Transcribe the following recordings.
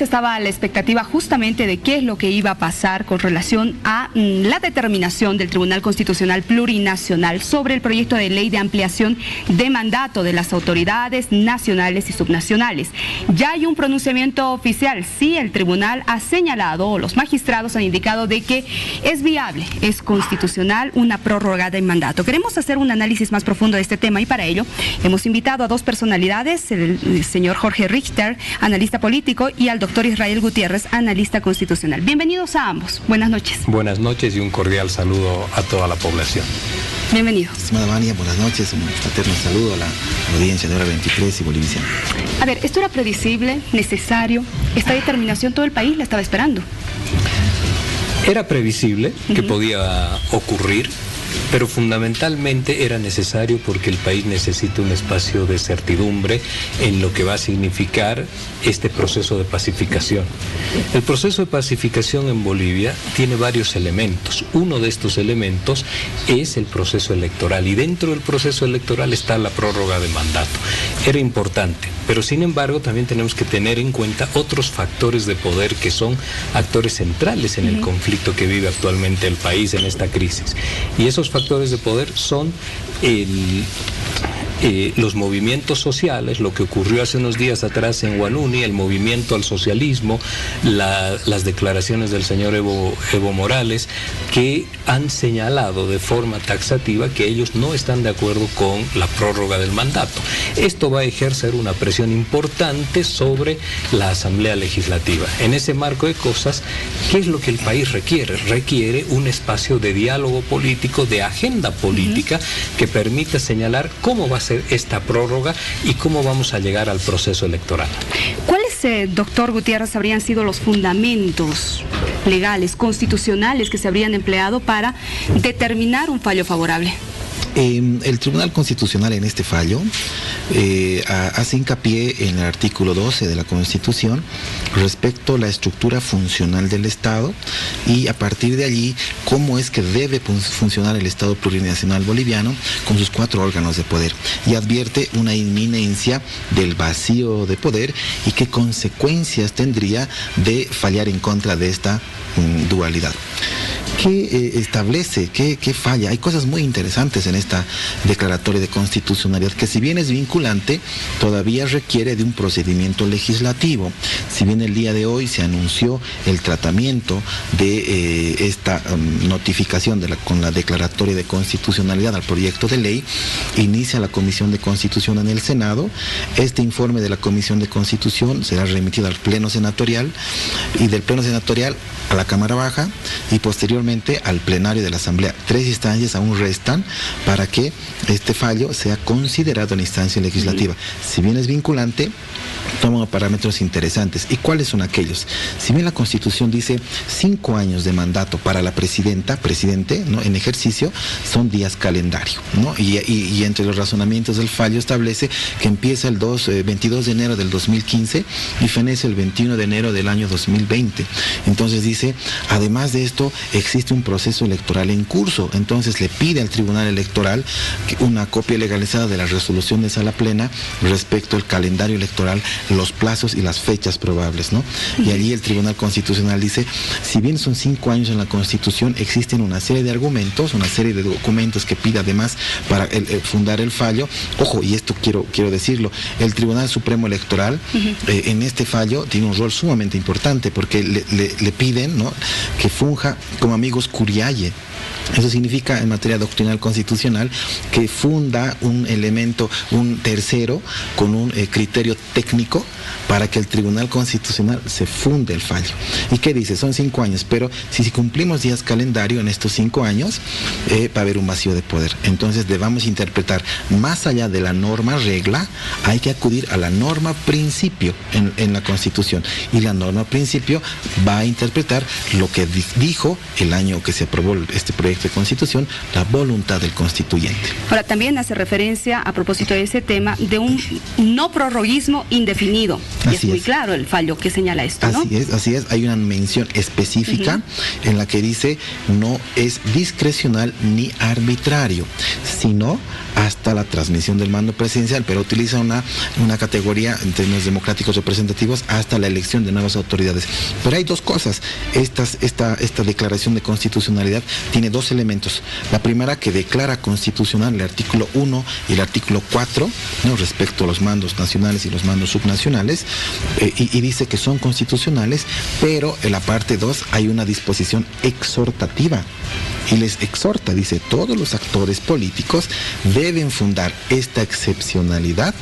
país estaba a la expectativa justamente de qué es lo que iba a pasar con relación a la determinación del Tribunal Constitucional Plurinacional sobre el proyecto de ley de ampliación de mandato de las autoridades nacionales y subnacionales. Ya hay un pronunciamiento oficial. Sí, el tribunal ha señalado, o los magistrados han indicado de que es viable, es constitucional una prórroga de mandato. Queremos hacer un análisis más profundo de este tema y para ello hemos invitado a dos personalidades, el señor Jorge Richter, analista político, y al doctor Israel Gutiérrez, analista constitucional. Bienvenidos a ambos. Buenas noches. Buenas noches y un cordial saludo a toda la población. Bienvenido. Estimada Vania, buenas noches. Un fraterno saludo a la audiencia de Hora 23 y Bolivisiana. A ver, ¿esto era previsible, necesario? ¿Esta determinación todo el país la estaba esperando? Era previsible que podía ocurrir, pero fundamentalmente era necesario porque el país necesita un espacio de certidumbre en lo que va a significar este proceso de pacificación. El proceso de pacificación en Bolivia tiene varios elementos. Uno de estos elementos es el proceso electoral y dentro del proceso electoral está la prórroga de mandato. Era importante, pero sin embargo también tenemos que tener en cuenta otros factores de poder que son actores centrales en el conflicto que vive actualmente el país en esta crisis. Y esos factores de poder son los movimientos sociales, lo que ocurrió hace unos días atrás en Huanuni, el movimiento al socialismo, las declaraciones del señor Evo Morales, que han señalado de forma taxativa que ellos no están de acuerdo con la prórroga del mandato. Esto va a ejercer una presión importante sobre la Asamblea Legislativa. En ese marco de cosas, ¿qué es lo que el país requiere? Requiere un espacio de diálogo político, de agenda política, que permita señalar cómo va a ser esta prórroga y cómo vamos a llegar al proceso electoral. ¿Cuáles, doctor Gutiérrez, habrían sido los fundamentos legales, constitucionales que se habrían empleado para determinar un fallo favorable? El Tribunal Constitucional en este fallo hace hincapié en el artículo 12 de la Constitución respecto a la estructura funcional del Estado y a partir de allí cómo es que debe funcionar el Estado plurinacional boliviano con sus 4 órganos de poder, y advierte una inminencia del vacío de poder y qué consecuencias tendría de fallar en contra de esta dualidad. ¿Qué establece? ¿Qué falla? Hay cosas muy interesantes en esta declaratoria de constitucionalidad que, si bien es vinculante, todavía requiere de un procedimiento legislativo. Si bien el día de hoy se anunció el tratamiento de esta notificación con la declaratoria de constitucionalidad al proyecto de ley, inicia la Comisión de Constitución en el Senado. Este informe de la Comisión de Constitución será remitido al Pleno Senatorial y del Pleno Senatorial a la Cámara Baja y posteriormente al plenario de la Asamblea. 3 instancias aún restan para que este fallo sea considerado en instancia legislativa. Si bien es vinculante, toma parámetros interesantes. ¿Y cuáles son aquellos? Si bien la Constitución dice 5 años de mandato para la presidente, ¿no?, en ejercicio, son días calendario, ¿no? Y entre los razonamientos del fallo establece que empieza el 22 de enero del 2015 y fenece el 21 de enero del año 2020. Entonces dice, además de esto, existe un proceso electoral en curso. Entonces le pide al Tribunal Electoral una copia legalizada de la resolución de sala plena respecto al calendario electoral, los plazos y las fechas probables, ¿no? Y allí el Tribunal Constitucional dice, si bien son 5 años en la Constitución, existen una serie de argumentos, una serie de documentos que pide además para fundar el fallo. Ojo, y esto quiero decirlo, el Tribunal Supremo Electoral en este fallo tiene un rol sumamente importante porque le piden, ¿no?, que funja como amigos curiae. Eso significa, en materia doctrinal constitucional, que funda un elemento, un tercero, con un criterio técnico para que el Tribunal Constitucional se funde el fallo. ¿Y qué dice? Son 5 años, pero si cumplimos días calendario en estos 5 años, va a haber un vacío de poder. Entonces debamos interpretar, más allá de la norma regla, hay que acudir a la norma principio en la Constitución. Y la norma principio va a interpretar lo que dijo el año que se aprobó este proyecto de Constitución, la voluntad del constituyente. Ahora, también hace referencia, a propósito de ese tema, de un no prorroguismo indefinido. Y es muy claro el fallo que señala esto, ¿no? Así es. Hay una mención específica en la que dice no es discrecional ni arbitrario, sino hasta la transmisión del mando presidencial, pero utiliza una categoría en términos democráticos representativos hasta la elección de nuevas autoridades. Pero hay dos cosas. Esta declaración de constitucionalidad tiene dos elementos. La primera, que declara constitucional el artículo 1 y el artículo 4, ¿no?, respecto a los mandos nacionales y los mandos subnacionales, y dice que son constitucionales, pero en la parte 2 hay una disposición exhortativa. Y les exhorta, dice, todos los actores políticos deben fundar esta excepcionalidad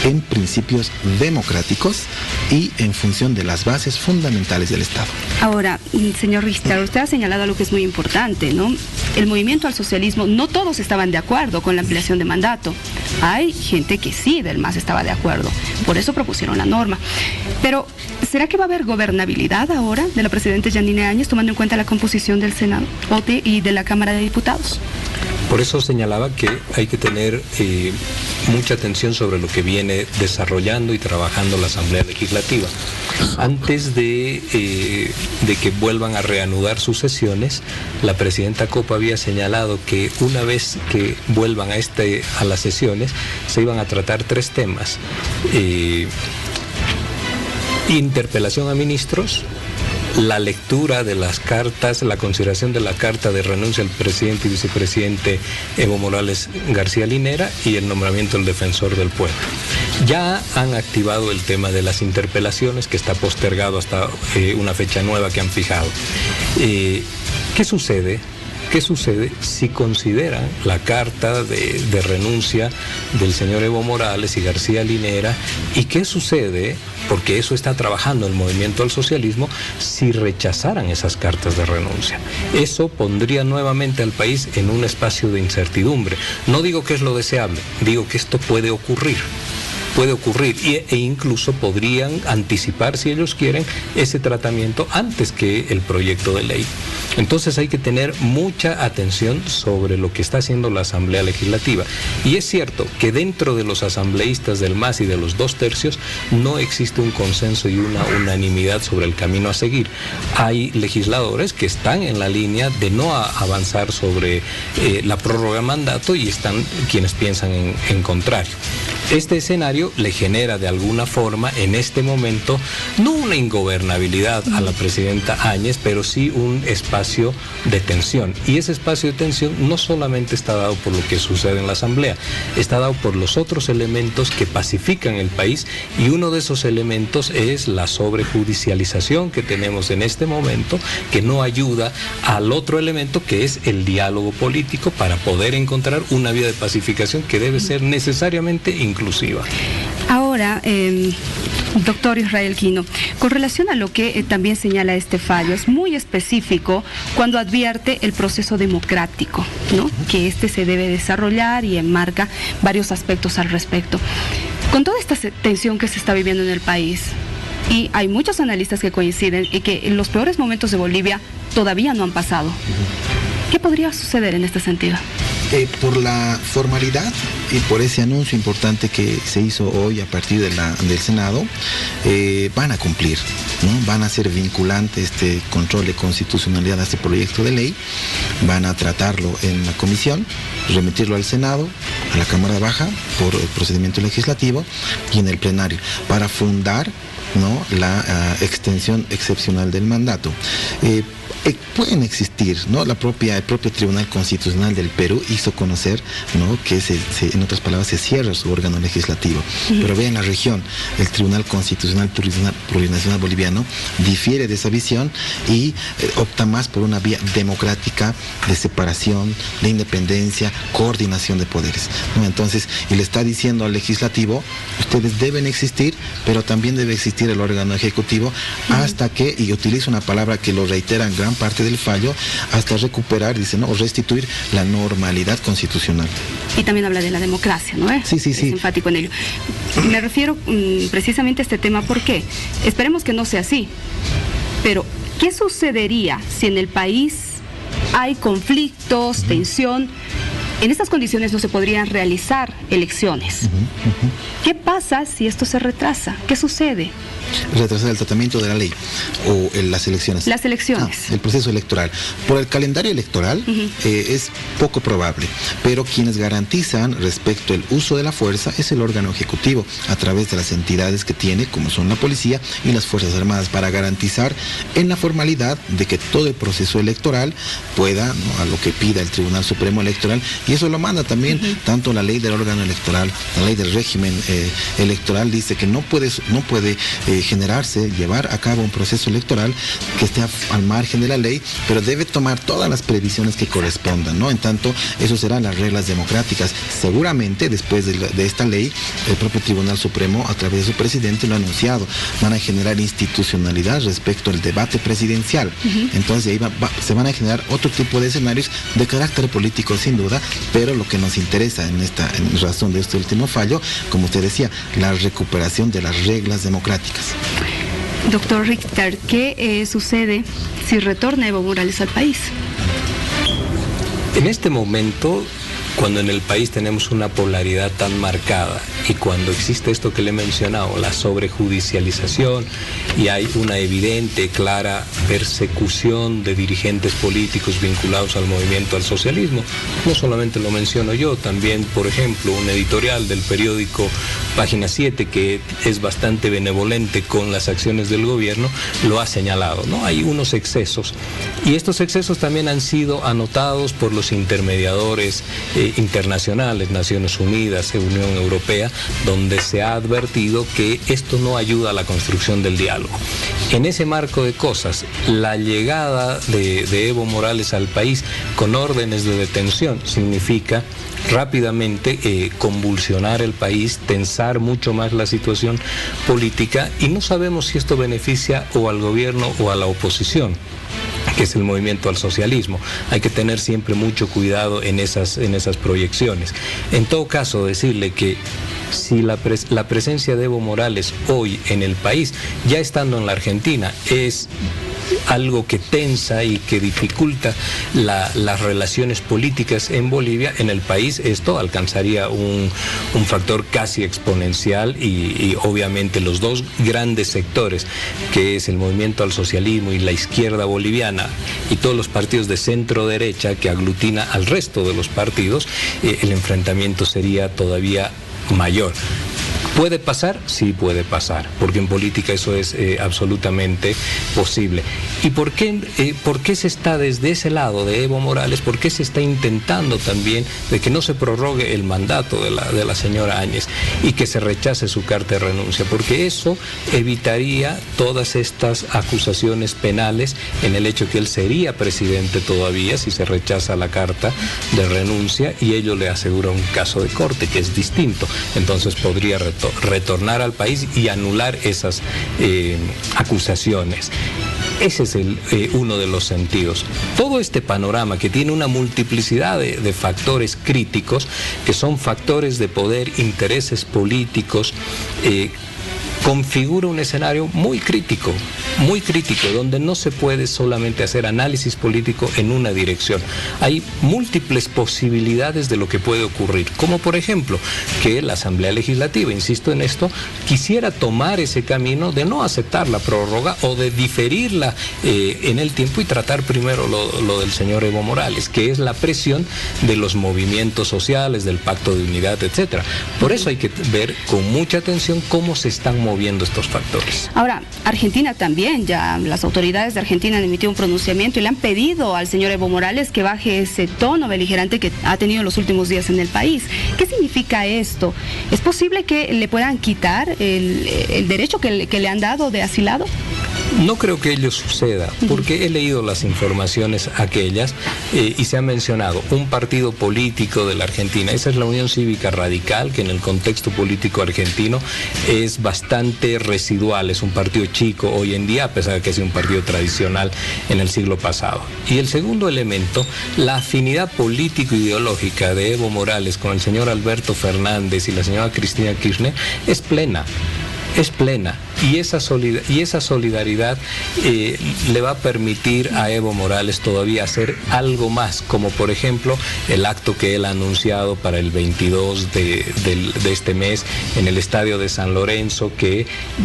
en principios democráticos y en función de las bases fundamentales del Estado. Ahora, señor Richter, usted ha señalado algo que es muy importante, ¿no? El movimiento al socialismo, no todos estaban de acuerdo con la ampliación de mandato. Hay gente que sí, del MAS, estaba de acuerdo. Por eso propusieron la norma. Pero, ¿será que va a haber gobernabilidad ahora de la presidenta Yanine Áñez, tomando en cuenta la composición del Senado y de la Cámara de Diputados? Por eso señalaba que hay que tener mucha atención sobre lo que viene desarrollando y trabajando la Asamblea Legislativa. Antes de que vuelvan a reanudar sus sesiones, la presidenta Copa había señalado que una vez que vuelvan a las sesiones, se iban a tratar 3 temas. Interpelación a ministros, la lectura de las cartas, la consideración de la carta de renuncia del presidente y vicepresidente Evo Morales García Linera y el nombramiento del defensor del pueblo. Ya han activado el tema de las interpelaciones, que está postergado hasta una fecha nueva que han fijado. ¿Qué sucede? ¿Qué sucede si consideran la carta de renuncia del señor Evo Morales y García Linera? ¿Y qué sucede, porque eso está trabajando el movimiento al socialismo, si rechazaran esas cartas de renuncia? Eso pondría nuevamente al país en un espacio de incertidumbre. No digo que es lo deseable, digo que esto puede ocurrir. E incluso podrían anticipar, si ellos quieren, ese tratamiento antes que el proyecto de ley. Entonces hay que tener mucha atención sobre lo que está haciendo la Asamblea Legislativa. Y es cierto que dentro de los asambleístas del MAS y de los 2/3 no existe un consenso y una unanimidad sobre el camino a seguir. Hay legisladores que están en la línea de no avanzar sobre la prórroga de mandato, y están quienes piensan en contrario. Este escenario le genera de alguna forma en este momento no una ingobernabilidad a la presidenta Áñez, pero sí un espacio de tensión. Y ese espacio de tensión no solamente está dado por lo que sucede en la Asamblea, está dado por los otros elementos que pacifican el país, y uno de esos elementos es la sobrejudicialización que tenemos en este momento, que no ayuda al otro elemento, que es el diálogo político, para poder encontrar una vía de pacificación que debe ser necesariamente inclusiva. Ahora, doctor Israel Quino, con relación a lo que también señala este fallo, es muy específico cuando advierte el proceso democrático, ¿no?, que se debe desarrollar, y enmarca varios aspectos al respecto. Con toda esta tensión que se está viviendo en el país, y hay muchos analistas que coinciden en que los peores momentos de Bolivia todavía no han pasado, ¿qué podría suceder en este sentido? Por la formalidad y por ese anuncio importante que se hizo hoy a partir del Senado, van a cumplir, ¿no? Van a ser vinculante este control de constitucionalidad a este proyecto de ley, van a tratarlo en la comisión, remitirlo al Senado, a la Cámara Baja por el procedimiento legislativo, y en el plenario, para fundar, ¿no?, la extensión excepcional del mandato. Pueden existir, ¿no? El propio Tribunal Constitucional del Perú hizo conocer, ¿no?, que en otras palabras se cierra su órgano legislativo. Pero vean, la región, el Tribunal Constitucional Plurinacional Boliviano difiere de esa visión y opta más por una vía democrática de separación, de independencia, coordinación de poderes, ¿no? Entonces, y le está diciendo al legislativo, ustedes deben existir, pero también debe existir el órgano ejecutivo hasta que, y utiliza una palabra que lo reiteran gran parte del fallo, hasta recuperar, dice, ¿no?, o restituir la normalidad constitucional. Y también habla de la democracia, ¿no? Sí. Es enfático en ello. Me refiero precisamente a este tema porque esperemos que no sea así, pero ¿qué sucedería si en el país hay conflictos, tensión, En estas condiciones no se podrían realizar elecciones. ¿Qué pasa si esto se retrasa? ¿Qué sucede? Retrasar el tratamiento de la ley o las elecciones. Las elecciones. El proceso electoral. Por el calendario electoral es poco probable, pero quienes garantizan respecto al uso de la fuerza es el órgano ejecutivo a través de las entidades que tiene, como son la policía y las Fuerzas Armadas, para garantizar en la formalidad de que todo el proceso electoral pueda, ¿no?, a lo que pida el Tribunal Supremo Electoral, y eso lo manda también tanto la ley del órgano electoral, la ley del régimen electoral dice que no puede generarse, llevar a cabo un proceso electoral que esté al margen de la ley, pero debe tomar todas las previsiones que correspondan, ¿no? En tanto, eso serán las reglas democráticas. Seguramente, después de esta ley, el propio Tribunal Supremo, a través de su presidente, lo ha anunciado, van a generar institucionalidad respecto al debate presidencial. Entonces, ahí se van a generar otro tipo de escenarios de carácter político, sin duda, pero lo que nos interesa en razón de este último fallo, como usted decía, la recuperación de las reglas democráticas. Doctor Richter, ¿qué sucede si retorna Evo Morales al país? En este momento, cuando en el país tenemos una polaridad tan marcada y cuando existe esto que le he mencionado, la sobrejudicialización, y hay una evidente, clara persecución de dirigentes políticos vinculados al movimiento al socialismo, no solamente lo menciono yo, también, por ejemplo, un editorial del periódico Página 7, que es bastante benevolente con las acciones del gobierno, lo ha señalado, ¿no? Hay unos excesos, y estos excesos también han sido anotados por los intermediadores internacionales, Naciones Unidas, Unión Europea, donde se ha advertido que esto no ayuda a la construcción del diálogo. En ese marco de cosas, la llegada de Evo Morales al país con órdenes de detención significa rápidamente convulsionar el país, tensar mucho más la situación política, y no sabemos si esto beneficia o al gobierno o a la oposición, que es el movimiento al socialismo. Hay que tener siempre mucho cuidado en esas proyecciones. En todo caso, decirle que si la presencia de Evo Morales hoy en el país, ya estando en la Argentina, es algo que tensa y que dificulta las relaciones políticas en Bolivia, en el país esto alcanzaría un factor casi exponencial, y obviamente los dos grandes sectores, que es el movimiento al socialismo y la izquierda boliviana, y todos los partidos de centro derecha que aglutina al resto de los partidos, el enfrentamiento sería todavía mayor. ¿Puede pasar? Sí puede pasar, porque en política eso es absolutamente posible. ¿Y por qué se está desde ese lado de Evo Morales? ¿Por qué se está intentando también de que no se prorrogue el mandato de la señora Áñez y que se rechace su carta de renuncia? Porque eso evitaría todas estas acusaciones penales en el hecho que él sería presidente todavía si se rechaza la carta de renuncia, y ello le asegura un caso de corte que es distinto. Entonces podría retornar al país y anular esas acusaciones. Ese es uno de los sentidos. Todo este panorama, que tiene una multiplicidad de factores críticos, que son factores de poder, intereses políticos, configura un escenario muy crítico, donde no se puede solamente hacer análisis político en una dirección. Hay múltiples posibilidades de lo que puede ocurrir, como por ejemplo que la Asamblea Legislativa, insisto en esto, quisiera tomar ese camino de no aceptar la prórroga o de diferirla en el tiempo y tratar primero lo del señor Evo Morales, que es la presión de los movimientos sociales, del Pacto de Unidad, etcétera. Por eso hay que ver con mucha atención cómo se están moviendo estos factores. Ahora, Argentina también, ya las autoridades de Argentina han emitido un pronunciamiento y le han pedido al señor Evo Morales que baje ese tono beligerante que ha tenido los últimos días en el país. ¿Qué significa esto? ¿Es posible que le puedan quitar el derecho que le han dado de asilado? No creo que ello suceda, porque he leído las informaciones aquellas y se ha mencionado un partido político de la Argentina. Esa es la Unión Cívica Radical, que en el contexto político argentino es bastante residual, es un partido chico hoy en día, a pesar de que es un partido tradicional en el siglo pasado. Y el segundo elemento, la afinidad político-ideológica de Evo Morales con el señor Alberto Fernández y la señora Cristina Kirchner es plena. y esa solidaridad le va a permitir a Evo Morales todavía hacer algo más, como por ejemplo el acto que él ha anunciado para el 22 de este mes en el estadio de San Lorenzo,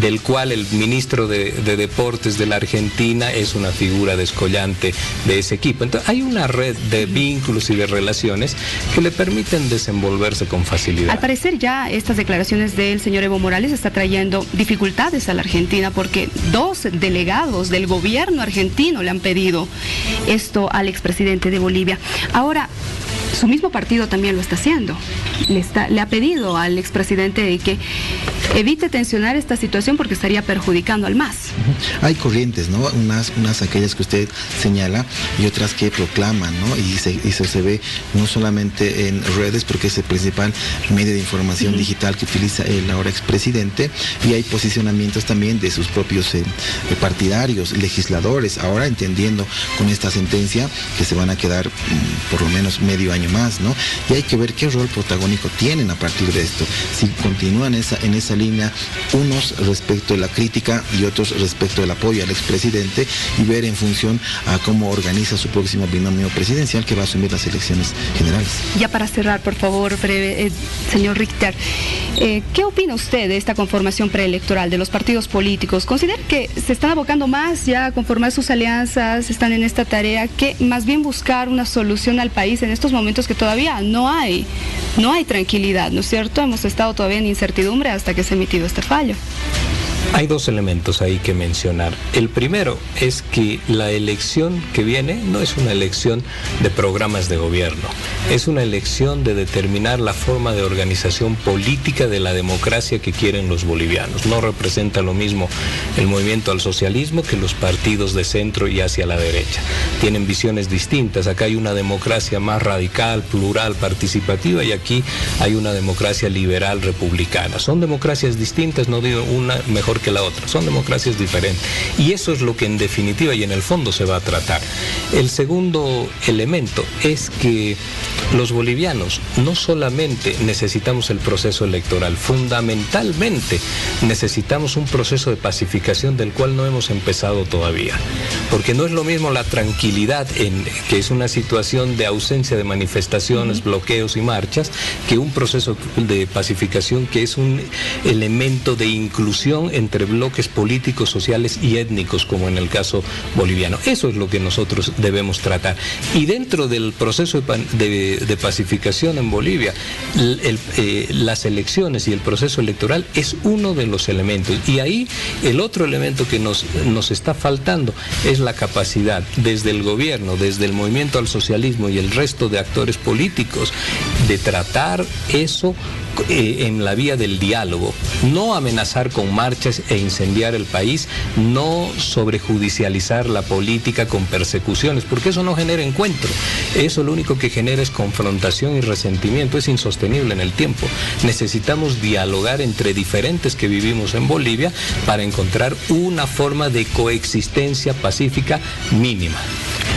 del cual el ministro de Deportes de la Argentina es una figura descollante de ese equipo. Entonces hay una red de vínculos y de relaciones que le permiten desenvolverse con facilidad. Al parecer ya estas declaraciones del señor Evo Morales está trayendo dificultades a la Argentina, porque 2 delegados del gobierno argentino le han pedido esto al expresidente de Bolivia. Ahora, su mismo partido también lo está haciendo. Le ha pedido al expresidente de que evite tensionar esta situación porque estaría perjudicando al MAS. Hay corrientes, ¿no? Unas aquellas que usted señala y otras que proclaman, ¿no? Y eso se ve no solamente en redes, porque es el principal medio de información digital que utiliza el ahora expresidente, y hay posicionamientos también de sus propios partidarios, legisladores, ahora entendiendo con esta sentencia que se van a quedar por lo menos medio año más, ¿no? Y hay que ver qué rol protagónico tienen a partir de esto. Si continúan en esa línea, unos respecto de la crítica y otros respecto del apoyo al expresidente, y ver en función a cómo organiza su próximo binomio presidencial que va a asumir las elecciones generales. Ya para cerrar, por favor, señor Richter, ¿qué opina usted de esta conformación preelectoral de los partidos políticos? ¿Considera que se están abocando más ya a conformar sus alianzas, están en esta tarea, que más bien buscar una solución al país en estos momentos que todavía no hay tranquilidad, ¿no es cierto? Hemos estado todavía en incertidumbre hasta que se ha emitido este fallo. Hay 2 elementos ahí que mencionar. El primero es que la elección que viene no es una elección de programas de gobierno, es una elección de determinar la forma de organización política de la democracia que quieren los bolivianos. No representa lo mismo el movimiento al socialismo que los partidos de centro y hacia la derecha. Tienen visiones distintas. Acá hay una democracia más radical, plural, participativa, y aquí hay una democracia liberal republicana. Son democracias distintas, no digo una mejor que la otra, son democracias diferentes, y eso es lo que en definitiva y en el fondo se va a tratar. El segundo elemento es que los bolivianos no solamente necesitamos el proceso electoral, fundamentalmente necesitamos un proceso de pacificación del cual no hemos empezado todavía, porque no es lo mismo la tranquilidad, que es una situación de ausencia de manifestaciones, bloqueos y marchas, que un proceso de pacificación que es un elemento de inclusión entre bloques políticos, sociales y étnicos, como en el caso boliviano. Eso es lo que nosotros debemos tratar. Y dentro del proceso de pacificación en Bolivia, las elecciones y el proceso electoral es uno de los elementos. Y ahí el otro elemento que nos está faltando es la capacidad desde el gobierno, desde el movimiento al socialismo y el resto de actores políticos, de tratar eso en la vía del diálogo, no amenazar con marchas e incendiar el país, no sobrejudicializar la política con persecuciones, porque eso no genera encuentro, eso lo único que genera es confrontación y resentimiento, es insostenible en el tiempo. Necesitamos dialogar entre diferentes que vivimos en Bolivia para encontrar una forma de coexistencia pacífica mínima.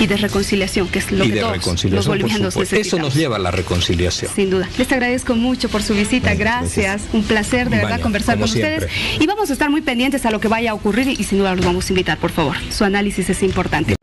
Y de reconciliación, que es lo que todos los bolivianos necesitamos. Eso nos lleva a la reconciliación. Sin duda. Les agradezco mucho por su visita, gracias. Un placer de verdad conversar con ustedes. Y vamos a estar muy pendientes a lo que vaya a ocurrir y sin duda los vamos a invitar, por favor. Su análisis es importante.